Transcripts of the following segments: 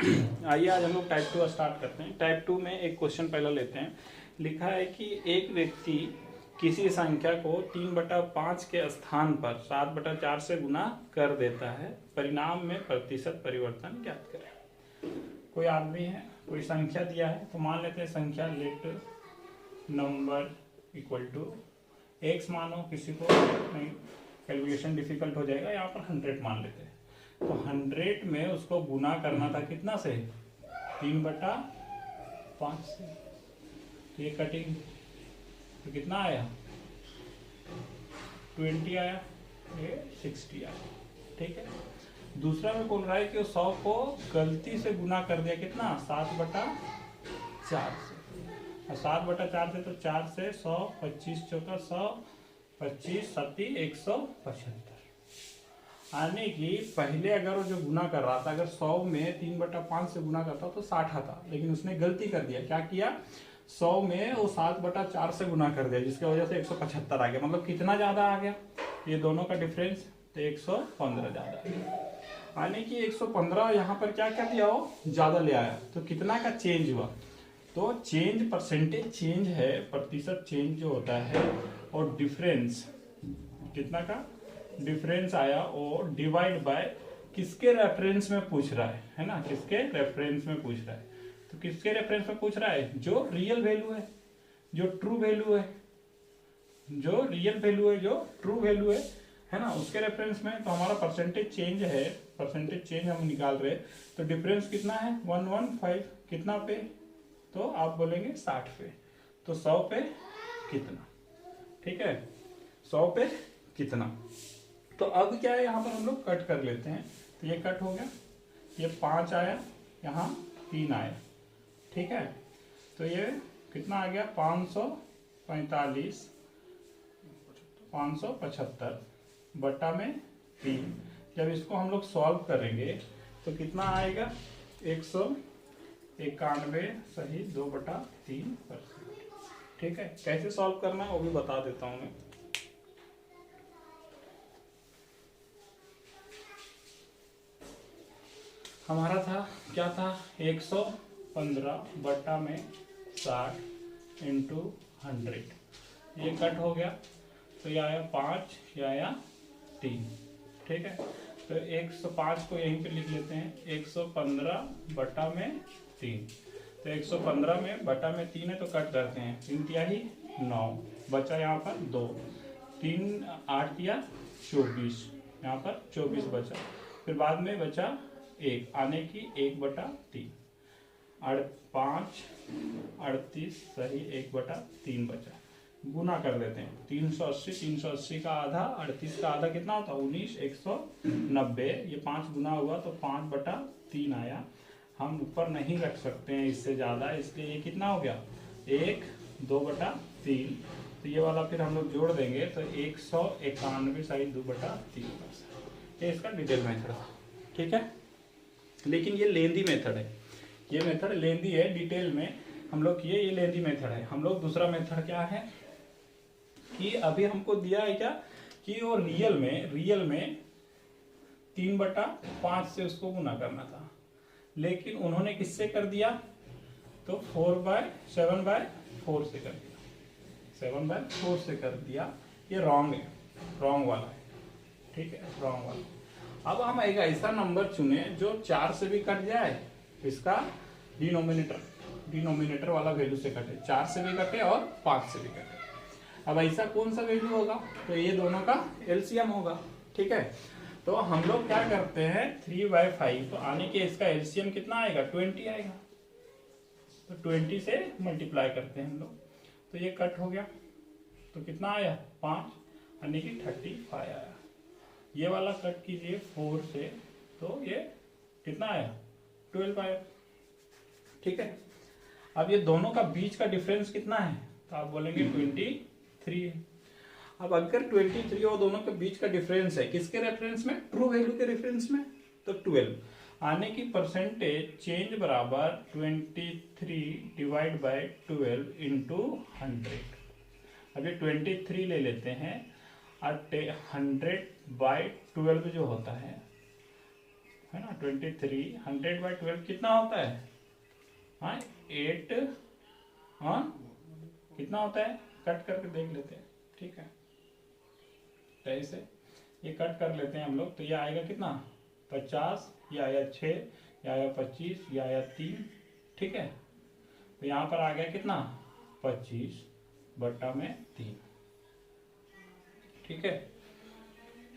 आइए आज हम लोग टाइप 2 स्टार्ट करते हैं। टाइप 2 में एक क्वेश्चन पहला लेते हैं। लिखा है कि एक व्यक्ति किसी संख्या को 3/5 के स्थान पर 7/4 से गुना कर देता है, परिणाम में प्रतिशत परिवर्तन ज्ञात करें। कोई आदमी है, कोई संख्या दिया है, तो मान लेते हैं संख्या let number equal to X मानो, किसी को नहीं कैलकुलेशन डिफिकल्ट हो जाएगा, यहाँ पर 100 मान लेते हैं। तो 100 में उसको गुना करना था कितना से, 3/5 से। तो ये कटिंग तो कितना आया, 20 आया, ये 60 आया। ठीक है। दूसरा में बोल रहा है कि 100 को गलती से गुना कर दिया, कितना, 7/4 से। और 7/4 से तो 4 से 100, 25 चौका 100, 25 7 175। आने की पहले अगर वो जो गुना कर रहा था, अगर 100 में 3/5 से गुना करता तो 60 आता, लेकिन उसने गलती कर दिया। क्या किया, 100 में वो 7/4 से गुना कर दिया, जिसकी वजह से 175 आ गया। मतलब कितना ज्यादा आ गया, ये दोनों का डिफरेंस, तो 115 ज्यादा आ गया। आने की 115 यहाँ पर क्या कर दिया, वो ज्यादा ले आया, तो कितना का चेंज हुआ। तो चेंज परसेंटेज चेंज है, प्रतिशत चेंज जो होता है, और डिफरेंस कितना का डिफरेंस आया, और डिवाइड बाय किसके रेफरेंस में पूछ रहा है ना, किसके रेफरेंस में पूछ रहा है। तो किसके रेफरेंस में पूछ रहा है, जो रियल वैल्यू है, जो ट्रू वैल्यू है, जो रियल वैल्यू है, जो ट्रू वैल्यू है ना, उसके रेफरेंस में। तो हमारा परसेंटेज चेंज है, परसेंटेज चेंज हम निकाल रहे हैं। तो डिफरेंस कितना है, 115, कितना पे, तो आप बोलेंगे 60 पे। तो 100 पे कितना, ठीक है, 100 पे कितना। तो अब क्या है, यहाँ पर हम लोग कट कर लेते हैं। तो ये कट हो गया, ये 5 आया, यहाँ 3 आया। ठीक है। तो ये कितना आ गया, 545, 575 बटा में 3। जब इसको हम लोग सॉल्व करेंगे तो कितना आएगा, 191 सही 2/3%। ठीक है। कैसे सॉल्व करना है वो भी बता देता हूँ मैं। हमारा था क्या था, 115 बटा में 60 इंटू 100। ये कट हो गया, तो ये आया 5, ये आया 3। ठीक है। तो 105 को यहीं पे लिख लेते हैं, 115 बटा में 3। तो 115 में बटा में 3 है, तो कट करते हैं, 3 तिहाई 9, बचा यहाँ पर 2, 3 8 या 24, यहाँ पर 24 बचा। फिर बाद में बचा 1, आने की 1/3, 5 38 सही 1/3 बचा। गुना कर देते हैं, 380, 380 का आधा, 38 का आधा कितना होता है, 19, 190। ये 5 गुना हुआ तो 5/3 आया। हम ऊपर नहीं रख सकते हैं इससे ज्यादा, इसलिए ये कितना हो गया, 1 2/3। तो ये वाला फिर हम लोग जोड़ देंगे, तो 191 सही 2/3। ये इसका डिटेल मेथड था। ठीक है। लेकिन ये लेंदी मेथड है, ये मेथड लेंदी है, डिटेल में हम लोग किए, ये लेंदी मेथड है। हम लोग दूसरा मेथड क्या है कि अभी हमको दिया है क्या, कि वो रियल में 3/5 से उसको गुना करना था, लेकिन उन्होंने किससे कर दिया, तो 7/4 से कर दिया, 7/4 से कर दिया। ये रॉन्ग है, रॉन्ग वाला है। ठीक है, रॉन्ग वाला। अब हम एक ऐसा नंबर चुने जो 4 से भी कट जाए, इसका डिनोमिनेटर वाला वैल्यू से कटे, 4 से भी कटे और 5 से भी कटे। अब ऐसा कौन सा वैल्यू होगा, तो ये दोनों का एलसीएम होगा। ठीक है। तो हम लोग क्या करते हैं, 3/5, तो आने के इसका एलसीएम कितना आएगा, 20 आएगा। तो 20 से मल्टीप्लाई करते हैं हम लोग, तो ये कट हो गया, तो कितना आया, 5, आने की 35 आया। ये वाला कट कीजिए 4 से, तो ये कितना आया, 12 आया। ठीक है। अब ये दोनों का बीच का डिफरेंस कितना है, तो आप बोलेंगे 23 है। अब अगर 23 और दोनों के बीच का डिफरेंस है, किसके रेफरेंस में, ट्रू वैल्यू के रेफरेंस में, तो 12। आने की परसेंटेज चेंज बराबर 23 डिवाइड बाय 12 इंटू 100। अभी 23 ले लेते हैं, और 100/12 जो होता है है ना 23, 100/12 कितना होता है? हाँ 8, हाँ कितना होता है? कट करके देख लेते हैं, ठीक है। तो ऐसे ये कट कर लेते हैं हम लोग, तो ये आएगा कितना? 50, ये आया 6, ये आया 25, ये आया 3, ठीक है। तो यहाँ पर आ गया कितना? 25/3, ठीक है।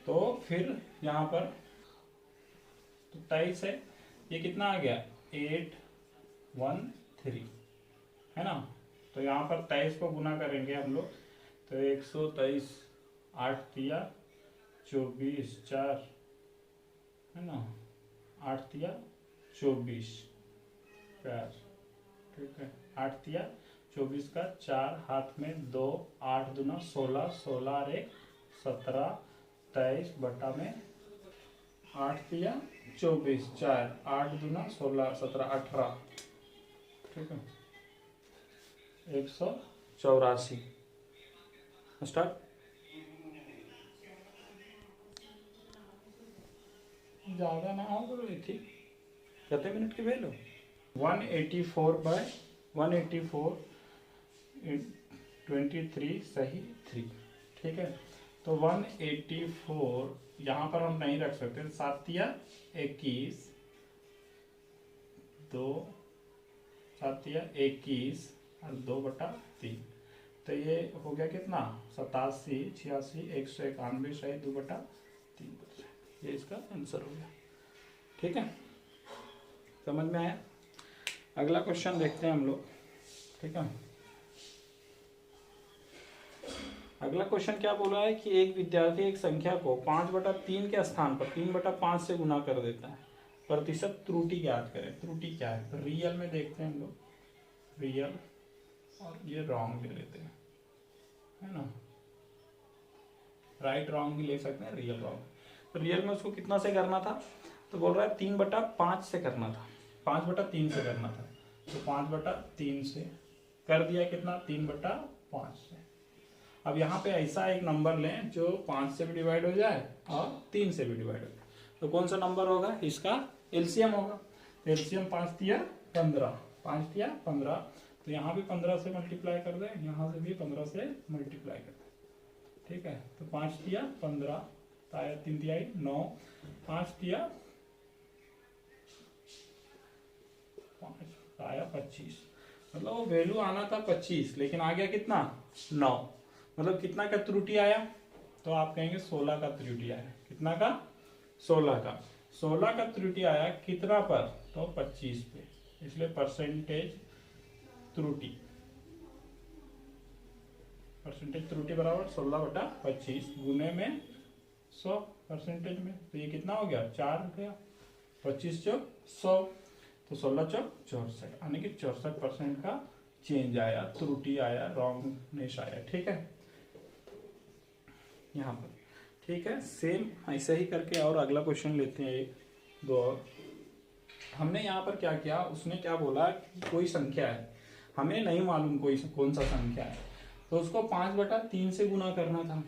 तो फिर यहाँ पर तो 23 है, ये कितना आ गया? 813, है ना। तो यहाँ पर 23 को गुना करेंगे हम लोग, तो 123, 8 दिया 24, 4, है ना, 8 दिया 24, 4, ठीक है। 8 दिया 24 का 4, हाथ में 2, 8 दूना 16, 16 और 1 17, 23/में 8 दिया 24, 4, 8 दूना 16, 17, 18, ठीक है। 184 स्टार्ट। ज़्यादा ना हो तो ठीक। कितने मिनट की वैल्यू? 184/184 23 सही 3, ठीक है। तो 184 यहाँ पर हम नहीं रख सकते, 7 या 21, 2, 7 या 21 और 2/3, तो ये हो गया कितना? 87, 86, 191 सही 2/3, ये इसका आंसर हो गया, ठीक है। समझ में आया? अगला क्वेश्चन देखते हैं हम लोग, ठीक है। अगला क्वेश्चन क्या बोला है कि एक विद्यार्थी एक संख्या को 5/3 के स्थान पर 3/5 से गुना कर देता है, प्रतिशत त्रुटि ज्ञात करें। त्रुटि क्या है? तो रियल में देखते हैं हम लोग, रियल और ये रॉन्ग ले लेते हैं, है ना। राइट रॉन्ग भी ले सकते हैं, रियल रॉन्ग। तो रियल में उसको कितना से करना था? तो बोल रहा है 3/5 से करना था, 5/3 से करना था। तो 5/3 से कर दिया कितना? 3/5 से। अब यहाँ पे ऐसा एक नंबर लें जो 5 से भी डिवाइड हो जाए और 3 से भी डिवाइड हो जाए, तो कौन सा नंबर होगा? इसका एलसीएम होगा। तो एलसीएम 5 दिया 15, 5 दिया 15, तो यहाँ भी 15 से मल्टीप्लाई कर दे, यहाँ से भी 15 से मल्टीप्लाई कर दे, ठीक है। तो 5 दिया 15, आया 3 दिया 9, 5 दिया 5 आया 25, मतलब वो वैल्यू आना था 25 लेकिन आ गया कितना? 9, मतलब कितना का त्रुटि आया? तो आप कहेंगे 16 का त्रुटि आया। कितना का? 16 का। 16 का त्रुटि आया कितना पर? तो 25 पे, इसलिए परसेंटेज त्रुटि, परसेंटेज त्रुटि बराबर 16/25 गुने में 100 परसेंटेज में। तो ये कितना हो गया? 4 हो गया, 25 चौक 100, तो 16 चौक 64, यानी कि 64% का चेंज आया, त्रुटि आया, रॉन्गनेस आया, ठीक है यहाँ पर, ठीक है। सेम ऐसे ही करके और अगला क्वेश्चन लेते हैं, 1 2 और। हमने यहाँ पर क्या किया? उसने क्या बोला कि कोई संख्या है, हमें नहीं मालूम कोई कौन सा संख्या है, तो उसको 5/3 से गुना करना था,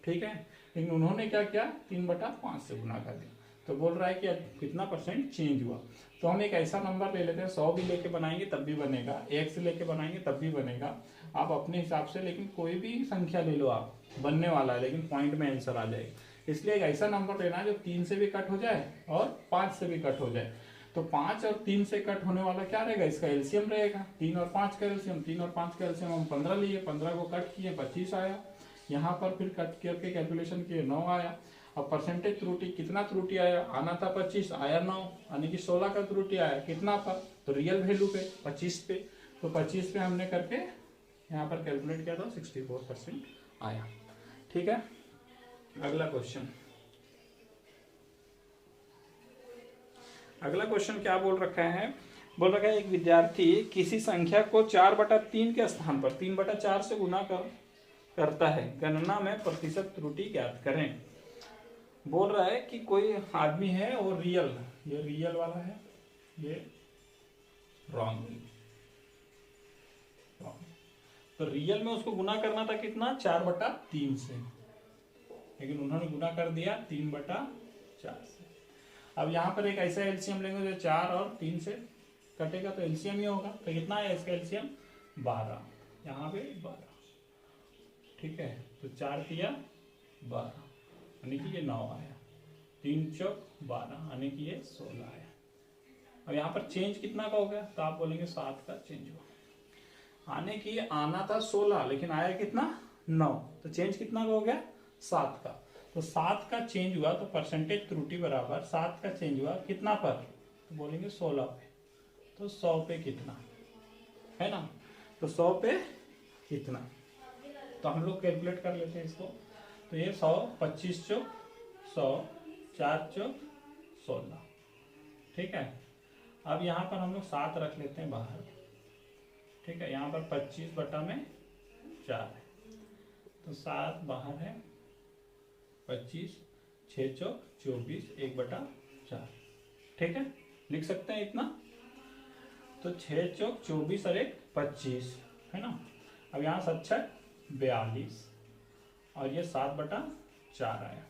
ठीक है। लेकिन उन्होंने क्या किया? 3/5 से गुना कर दिया। तो बोल रहा है कि कितना परसेंट चेंज हुआ। तो हम एक ऐसा नंबर ले लेते हैं, 100 भी लेके बनाएंगे तब भी बनेगा, 1 से लेके बनाएंगे तब भी बनेगा, आप अपने हिसाब से, लेकिन कोई भी संख्या ले लो आप, बनने वाला है, लेकिन पॉइंट में आंसर आ जाएगा। इसलिए एक ऐसा नंबर लेना है जो 3 से भी कट हो जाए और 5 से भी कट हो जाए। तो 5 और 3 से कट होने वाला क्या रहेगा? इसका एलसीएम रहेगा, 3 और 5 का एलसीएम, 3 और 5 का एलसीएम हम 15 लिए, 15 को कट किए 25 आया, यहाँ पर फिर कट करके कैलकुलेशन किए 9 आया। अब परसेंटेज त्रुटि, कितना त्रुटि आया? आना था 25, आया 9, यानी कि 16 का त्रुटि आया कितना पर? तो रियल वैल्यू पे 25 पे, तो 25 पे हमने करके यहाँ पर कैलकुलेट किया था, 64% आया, ठीक है। अगला क्वेश्चन, अगला क्वेश्चन क्या बोल रखा है? बोल रखा है एक विद्यार्थी किसी संख्या को 4/3 के स्थान पर 3/4 से गुना करता है, गणना में प्रतिशत त्रुटि ज्ञात करें। बोल रहा है कि कोई आदमी है और रियल, ये रियल वाला है, ये रॉन्ग। तो रियल में उसको गुना करना था कितना? 4/3 से, लेकिन उन्होंने गुना कर दिया 3/4 से। अब यहाँ पर एक ऐसा एलसीएम लेंगे जो 4 और 3 से कटेगा तो एलसीएम ही होगा। तो कितना है इसका एलसीएम 12, यहाँ पे 12, ठीक है। तो 4 तिया 12 यानी कि ये 9 आया, 3 चौक 12 यानी कि ये 16 आया। अब यहाँ पर चेंज कितना का हो गया, तो आप बोलेंगे 7 का चेंज हुआ। आने की आना था 16 लेकिन आया कितना 9, तो चेंज कितना का हो गया 7 का। तो 7 का चेंज हुआ तो परसेंटेज त्रुटि बराबर 7 का चेंज हुआ कितना पर, तो बोलेंगे 16 पे। तो 100 पे कितना है ना, तो 100 पे कितना, तो हम लोग कैलकुलेट कर लेते हैं इसको। तो ये 100 25 चौक 100, 4 चौक 16, ठीक है। अब यहाँ पर हम लोग 7 रख लेते हैं बाहर, ठीक है। यहाँ पर 25 बटा में 4 है, तो 7 बाहर है, 25, 6 चौक 24, 1 बटा 4, ठीक है। लिख सकते हैं इतना। तो 6 चौक 24 और 1 25 है ना। अब यहाँ 7 6 42 और ये 7 बटा 4 आया।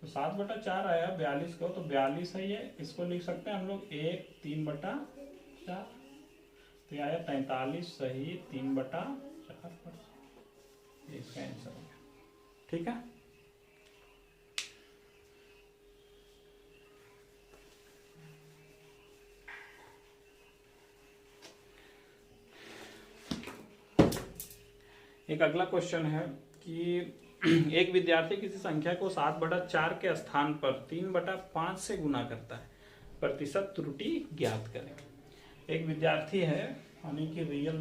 तो 7 बटा 4 आया 42 को, तो 42 है ये, इसको लिख सकते हैं हम लोग 1 3 बटा 4, तो ये आया 43 सही 3 बटा 4, ये इसका आंसर हो गया, ठीक है। एक अगला क्वेश्चन है कि एक विद्यार्थी किसी संख्या को 7 बटा 4 के स्थान पर 3 बटा 5 से गुना करता है, प्रतिशत त्रुटि ज्ञात करें। एक विद्यार्थी है यानी कि रियल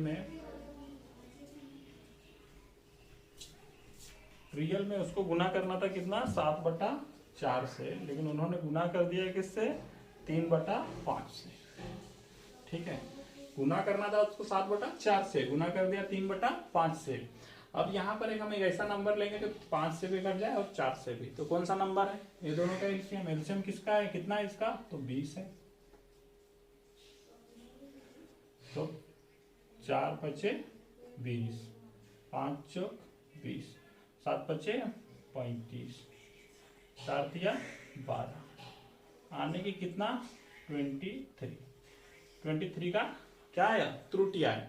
में उसको गुना करना था कितना 7 बटा 4 से, लेकिन उन्होंने गुना कर दिया किससे 3 बटा 5 से, ठीक है। गुना करना था उसको 7 बटा 4 से, गुना कर दिया 3 बटा 5 से। अब यहाँ पर हम एक ऐसा नंबर लेंगे जो 5 से भी कट जाए और 4 से भी, तो कौन सा नंबर है, ये दोनों का एलसीएम। एलसीएम किसका है, कितना है इसका, तो 20 है। तो 4 पचे 20, 5 चौक 20, 7 पचे 35, 4 तिया 12, आने की कितना 23 का क्या आया त्रुटि आया।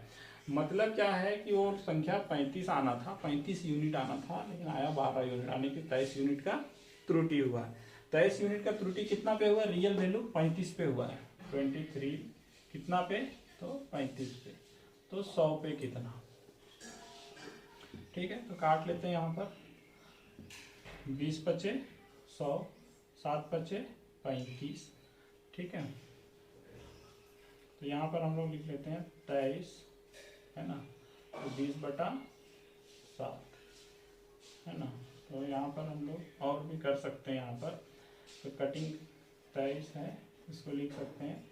मतलब क्या है कि वो संख्या 35 आना था, 35 यूनिट आना था, लेकिन आया 12 यूनिट, आने की 23 यूनिट का त्रुटि हुआ है। 23 यूनिट का त्रुटि कितना पे हुआ, रियल वैल्यू 35 पे हुआ है। 23 कितना पे, तो 35 पे, तो 100 पे कितना, ठीक है। तो काट लेते हैं यहाँ पर 20 पचे 100, 7 पचे 35, ठीक है। तो यहाँ पर हम लोग लिख लेते हैं 23 है ना, तो 20 बटा 7 है ना। तो यहाँ पर हम लोग और भी कर सकते हैं, यहाँ पर तो कटिंग 23 है, इसको लिख सकते हैं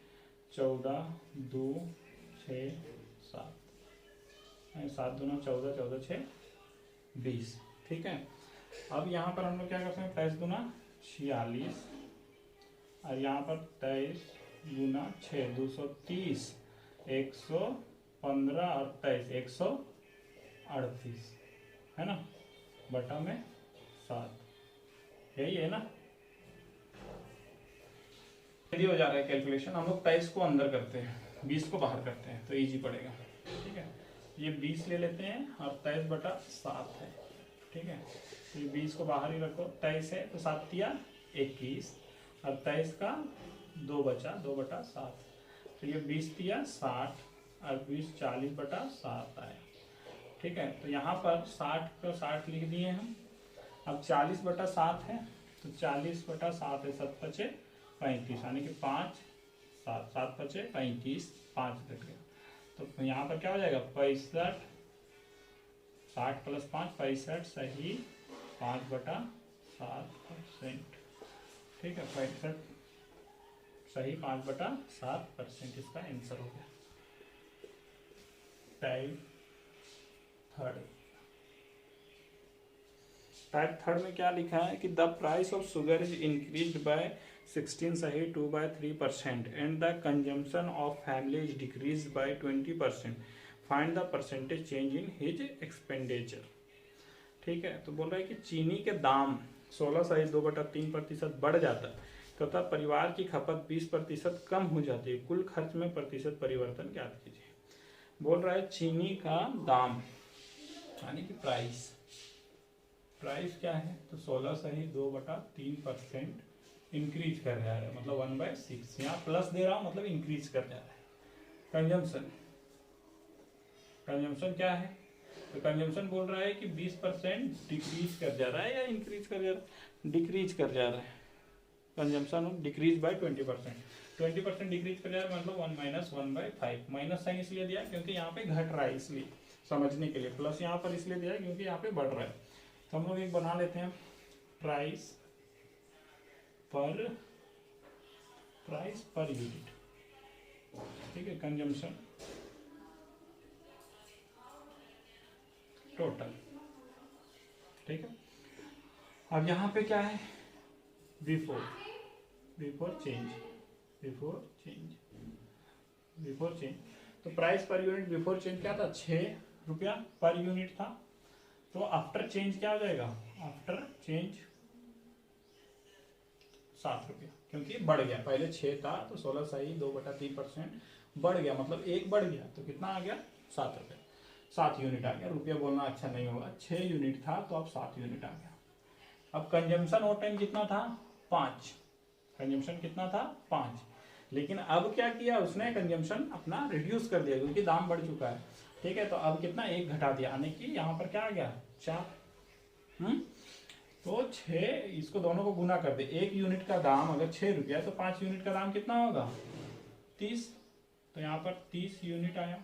14 2 6 7, 7 दूना 14, 14 6 20, ठीक है। अब यहाँ पर हम लोग क्या कर सकते हैं 23 दूना 46 और यहाँ पर 23 गुना 6 230, 115 और 23 138 है ना, बटा में 7, यही है ना। यदि हो जा रहा है कैलकुलेशन, हम लोग 23 को अंदर करते हैं 20 को बाहर करते हैं तो इजी पड़ेगा, ठीक है। ये 20 ले लेते हैं और 23 बटा 7 है, ठीक है। तो ये 20 को बाहर ही रखो, 23 है तो 7 तिया 21 और 23 का 2 बचा 2 बटा 7, तो ये 20 तिया 60 और 20 40 बटा 7 आया, ठीक है। तो यहाँ पर 60 का 60 लिख दिए हम। अब 40 बटा 7 है तो 40 बटा 7 है, 7 पचे 35 यानी कि 5 7 7 पचे 35, 5 कट गया। तो यहाँ पर क्या हो जाएगा 65, 60 प्लस 5 65 सही 5 बटा 7%, ठीक है। 65 सही 5 बटा 7%, इसका आंसर हो गया। टाइप थर्ड में क्या लिखा है कि the price of sugar is increased by 16 सही 2/3% and the consumption of family is decrease by 20%, find the percentage change in his expenditure, ठीक है। तो बोल रहा है कि चीनी के दाम 16 सही 2/3% बढ़ जाता है, तथा परिवार की खपत 20% कम हो जाती है, कुल खर्च में प्रतिशत परिवर्तन ज्ञात कीजिए। बोल रहा है चीनी का दाम यानी कि प्राइस क्या है, तो 16 सही 2/3% इंक्रीज कर रहा है, मतलब 1/6। यहाँ प्लस दे रहा हूँ मतलब इंक्रीज कर जा रहा है। कंजम्पशन क्या है, तो कंजम्पशन बोल रहा है कि 20% डिक्रीज कर जा रहा है या इंक्रीज कर जा रहा है, डिक्रीज कर जा रहा है। कंजम्पशन डिक्रीज बाय 20% डिक्रीज कर जा रहा है, मतलब 1 - 1/5। माइनस साइन इसलिए दिया क्योंकि यहाँ पे घट रहा है, इसलिए समझने के लिए। प्लस यहाँ पर इसलिए दिया है क्योंकि यहाँ पे बढ़ रहा है। तो हम लोग एक बना लेते हैं, प्राइस पर यूनिट, ठीक है, कंजम्पशन टोटल, ठीक है। अब यहाँ पे क्या है, बिफोर चेंज। तो price per unit before change क्या था, 6 रुपया पर यूनिट था। तो आफ्टर चेंज क्या हो जाएगा, आफ्टर चेंज 7 रुपया, क्योंकि बढ़ गया, पहले 6 था तो 16 सही 2/3% बढ़ गया, मतलब 1 बढ़ गया, तो कितना आ गया 7 रुपया, 7 यूनिट आ गया। रुपया बोलना अच्छा नहीं होगा, 6 यूनिट था तो अब 7 यूनिट आ गया। अब कंजम्पशन वो टाइम कितना था, 5। कंजम्पशन कितना था, 5। लेकिन अब क्या किया उसने, कंजम्पशन अपना रिड्यूस कर दिया क्योंकि दाम बढ़ चुका है, ठीक है। तो अब कितना, 1 घटा दिया, यानी कि यहाँ पर क्या आ गया, 4। तो 6, इसको दोनों को गुना कर दे। 1 यूनिट का दाम अगर 6 रुपया तो 5 यूनिट का दाम कितना होगा, 30। तो यहाँ पर 30 यूनिट आया,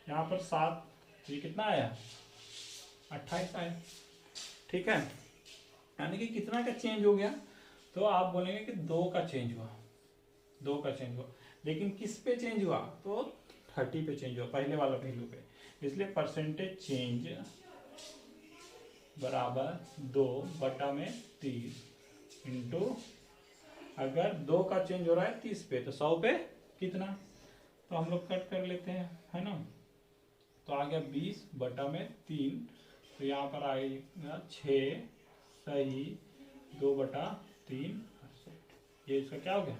यहाँ पर 7, ये कितना आया, 28 आया, ठीक है। यानी कि कितना का चेंज हो गया, तो आप बोलेंगे कि 2 का चेंज हुआ, लेकिन किस पे चेंज हुआ, तो 30 पे चेंज हुआ, पहले वाला वैल्यू पे। इसलिए परसेंटेज चेंज बराबर 2/30 इंटू, अगर 2 का चेंज हो रहा है 30 पे तो 100 पे कितना, तो हम लोग कट कर लेते हैं, है ना। तो आ गया 20/3, तो यहाँ पर आएगा 6 सही 2/3%। ये इसका क्या हो गया,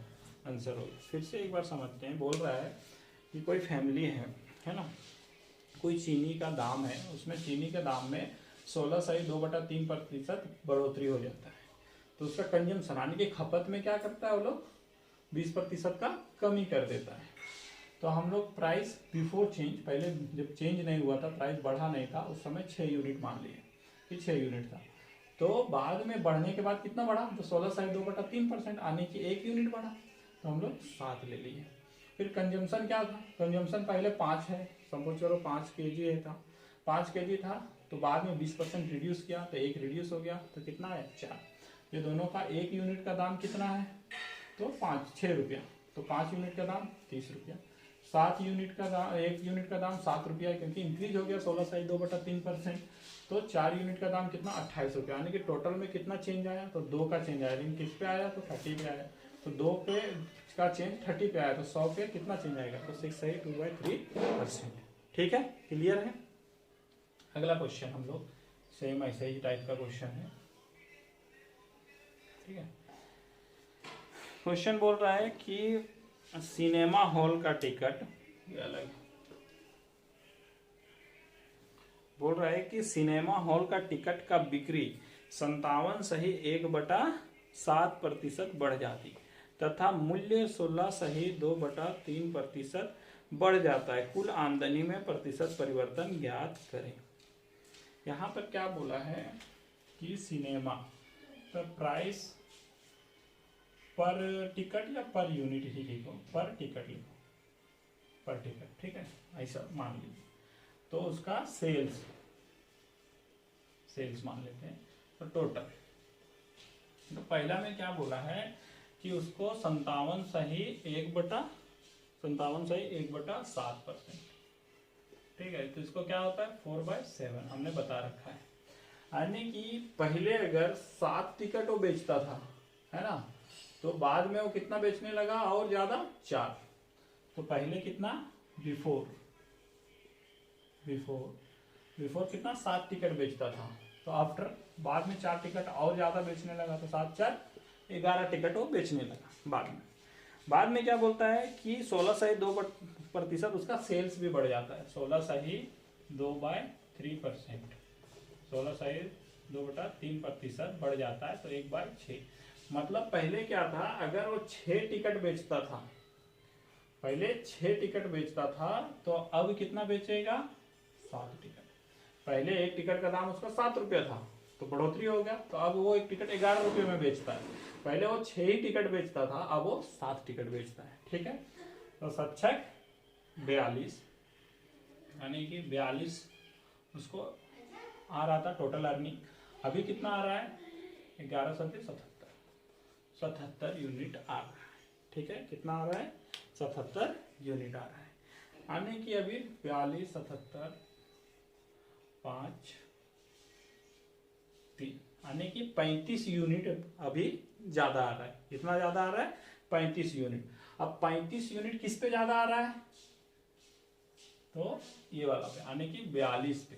आंसर हो गया। फिर से एक बार समझते हैं। बोल रहा है कि कोई फैमिली है ना, कोई चीनी का दाम है, उसमें चीनी के दाम में 16 सही 2/3% बढ़ोतरी हो जाता है। तो उसका कंजम्पशन यानी कि खपत में क्या करता है वो लोग, 20% का कमी कर देता है। तो हम लोग प्राइस बिफोर चेंज, पहले जब चेंज नहीं हुआ था, प्राइस बढ़ा नहीं था, उस समय 6 यूनिट मान लिए कि 6 यूनिट था। तो बाद में बढ़ने के बाद कितना बढ़ा, तो 16 सही 2/3% आने की 1 यूनिट बढ़ा, तो हम लोग 7 ले लिए। फिर कंजम्पशन क्या था, कंजम्पशन पहले 5 है, सपोज करो 5 kg है था, 5 kg था, तो बाद में 20% रिड्यूस किया तो 1 रिड्यूस हो गया, तो कितना है 4। ये दोनों का 1 यूनिट का दाम कितना है, तो 6 रुपया, तो 5 यूनिट का दाम 30 रुपया। 7 यूनिट का दाम, 1 यूनिट का दाम 7 रुपया है क्योंकि इंक्रीज हो गया 16 सही 2/3%। तो 4 यूनिट का दाम कितना, 28 रुपया। यानी कि टोटल में कितना चेंज आया, तो 2 का चेंज आया, लेकिन किस पे आया, तो 30 पे आया। तो 2 पे का चेंज 30 पे आया, तो 100 पे कितना चेंज आएगा, तो 6 सही 2/3%। ठीक है, क्लियर है। अगला क्वेश्चन हम लोग सेम ऐसे ही टाइप का क्वेश्चन है, ठीक है। क्वेश्चन बोल रहा है कि सिनेमा हॉल का टिकट, ये अलग बोल रहा है कि सिनेमा हॉल का टिकट का बिक्री 57 सही 1/7% बढ़ जाती तथा मूल्य 16 सही 2/3% बढ़ जाता है। कुल आमदनी में प्रतिशत परिवर्तन ज्ञात करें। यहाँ पर क्या बोला है कि सिनेमा पर प्राइस पर टिकट या पर यूनिट ही लिखो, पर टिकट लिखो, पर टिकट, ठीक है, ऐसा मान लीजिए। तो उसका सेल्स मान लेते हैं, तो टोटल। तो पहला में क्या बोला है कि उसको 57 सही 1/7%, ठीक है। तो इसको क्या होता है 4/7 हमने बता रखा है। यानी कि पहले अगर 7 टिकट वो बेचता था, है ना, तो बाद में वो कितना बेचने लगा और ज्यादा 4। तो पहले कितना, बिफोर कितना 7 टिकट बेचता था, तो आफ्टर बाद में 4 टिकट और ज्यादा बेचने लगा, तो 7 4 11 टिकट वो बेचने लगा। बाद में क्या बोलता है कि 16/2% उसका सेल्स भी बढ़ जाता है। 16/2/3%, 16/2/3% बढ़ जाता है, तो 1/6। मतलब पहले क्या था, अगर वो 6 टिकट बेचता था, पहले 6 टिकट बेचता था, तो अब कितना बेचेगा, 7 टिकट। पहले एक टिकट का दाम उसका 7 रुपया था, तो बढ़ोतरी हो गया, तो अब वो एक टिकट 11 रुपये में बेचता है। पहले वो 6 ही टिकट बेचता था, अब वो 7 टिकट बेचता है। ठीक है, तो 7×6 42, यानी कि 42 उसको आ रहा था टोटल अर्निंग। अभी कितना आ रहा है, 77 यूनिट आ रहा है। ठीक है, कितना आ रहा है, 77 यूनिट आ रहा है। यानी कि अभी 42, 77, 5, 3, यानी कि 35 यूनिट अभी ज्यादा आ रहा है। कितना ज्यादा आ रहा है, 35 यूनिट। अब 35 यूनिट किस पे ज्यादा आ रहा है, तो ये वाला पे, यानी कि 42 पे।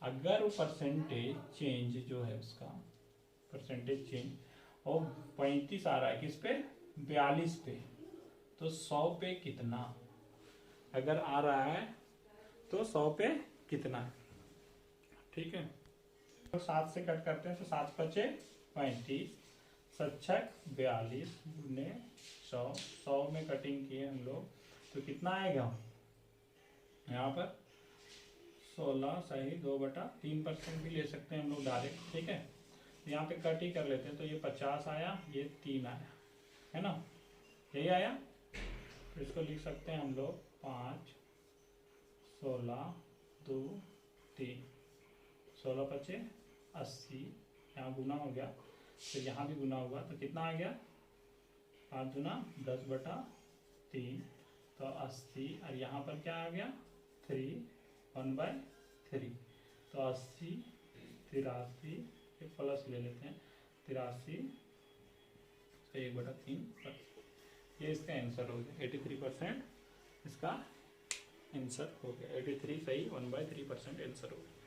अगर वो परसेंटेज चेंज जो है उसका परसेंटेज चेंज और 35 आ रहा है किस पे, 42 पे, तो 100 पे कितना अगर आ रहा है, तो 100 पे कितना है। ठीक है, तो 7 से कट करते हैं, तो 7×5 = 35, 7×6 = 42 गुने 100 में कटिंग किए हम लोग, तो कितना आएगा यहाँ पर 16/2/3% भी ले सकते हैं हम लोग डायरेक्ट। ठीक है, तो यहाँ पे कट ही कर लेते हैं, तो ये 50 आया, ये 3 आया, है ना, यही आया। तो इसको लिख सकते हैं हम लोग 5, 16, 2, 3, 16×5 = 80, यहाँ गुना हो गया, तो यहाँ भी गुना होगा, तो कितना आ गया 5 दूना 10/3, तो 80। और यहाँ पर क्या आ गया 3, 1/3, तो 80, 83, ये प्लस ले लेते हैं, 83 तो 1/3, ये इसका आंसर हो गया। 83% इसका आंसर हो गया, 83 सही 1/3% आंसर हो गया।